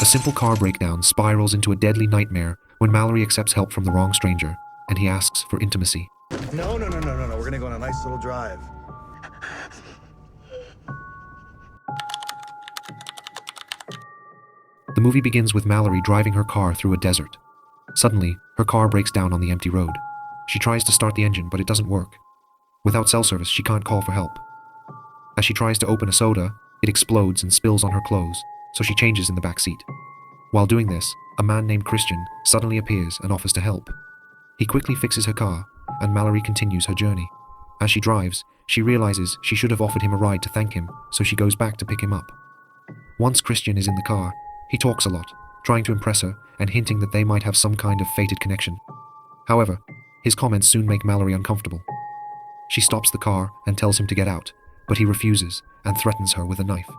A simple car breakdown spirals into a deadly nightmare when Mallory accepts help from the wrong stranger, and he asks for intimacy. No. We're gonna go on a nice little drive. The movie begins with Mallory driving her car through a desert. Suddenly, her car breaks down on the empty road. She tries to start the engine, but it doesn't work. Without cell service, she can't call for help. As she tries to open a soda, it explodes and spills on her clothes, so she changes in the back seat. While doing this, a man named Christian suddenly appears and offers to help. He quickly fixes her car, and Mallory continues her journey. As she drives, she realizes she should have offered him a ride to thank him, so she goes back to pick him up. Once Christian is in the car, he talks a lot, trying to impress her and hinting that they might have some kind of fated connection. However, his comments soon make Mallory uncomfortable. She stops the car and tells him to get out, but he refuses and threatens her with a knife.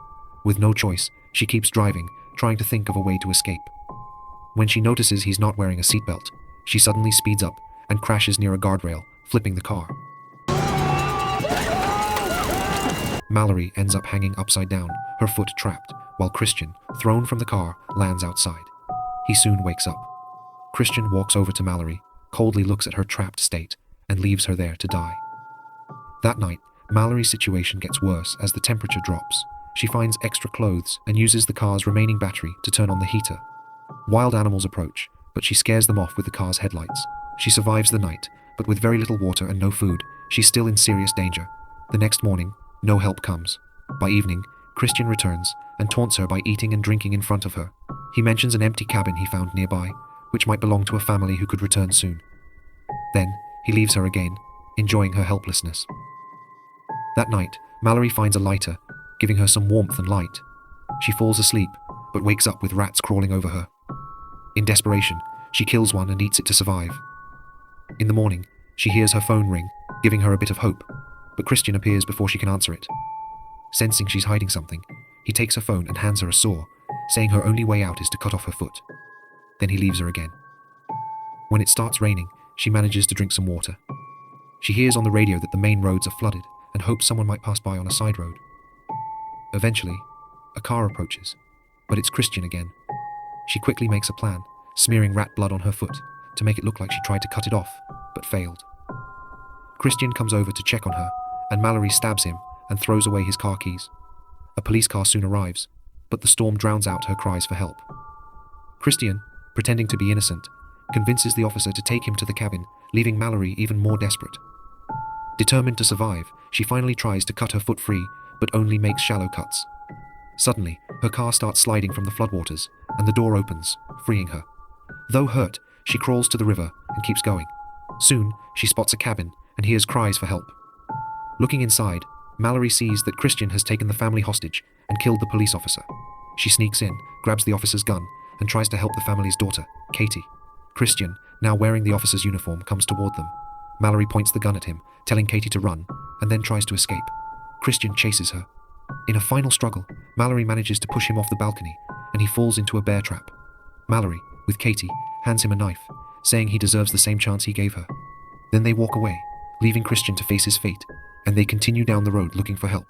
With no choice, she keeps driving, trying to think of a way to escape. When she notices he's not wearing a seatbelt, she suddenly speeds up and crashes near a guardrail, flipping the car. Mallory ends up hanging upside down, her foot trapped, while Christian, thrown from the car, lands outside. He soon wakes up. Christian walks over to Mallory, coldly looks at her trapped state, and leaves her there to die. That night, Mallory's situation gets worse as the temperature drops. She finds extra clothes and uses the car's remaining battery to turn on the heater. Wild animals approach, but she scares them off with the car's headlights. She survives the night, but with very little water and no food, she's still in serious danger. The next morning, no help comes. By evening, Christian returns and taunts her by eating and drinking in front of her. He mentions an empty cabin he found nearby, which might belong to a family who could return soon. Then, he leaves her again, enjoying her helplessness. That night, Mallory finds a lighter, giving her some warmth and light. She falls asleep, but wakes up with rats crawling over her. In desperation, she kills one and eats it to survive. In the morning, she hears her phone ring, giving her a bit of hope, but Christian appears before she can answer it. Sensing she's hiding something, he takes her phone and hands her a saw, saying her only way out is to cut off her foot. Then he leaves her again. When it starts raining, she manages to drink some water. She hears on the radio that the main roads are flooded and hopes someone might pass by on a side road. Eventually, a car approaches, but it's Christian again. She quickly makes a plan, smearing rat blood on her foot to make it look like she tried to cut it off, but failed. Christian comes over to check on her, and Mallory stabs him and throws away his car keys. A police car soon arrives, but the storm drowns out her cries for help. Christian, pretending to be innocent, convinces the officer to take him to the cabin, leaving Mallory even more desperate. Determined to survive, she finally tries to cut her foot free, but only makes shallow cuts. Suddenly, her car starts sliding from the floodwaters, and the door opens, freeing her. Though hurt, she crawls to the river and keeps going. Soon, she spots a cabin and hears cries for help. Looking inside, Mallory sees that Christian has taken the family hostage and killed the police officer. She sneaks in, grabs the officer's gun, and tries to help the family's daughter, Katie. Christian, now wearing the officer's uniform, comes toward them. Mallory points the gun at him, telling Katie to run, and then tries to escape. Christian chases her. In a final struggle, Mallory manages to push him off the balcony, and he falls into a bear trap. Mallory, with Katie, hands him a knife, saying he deserves the same chance he gave her. Then they walk away, leaving Christian to face his fate, and they continue down the road looking for help.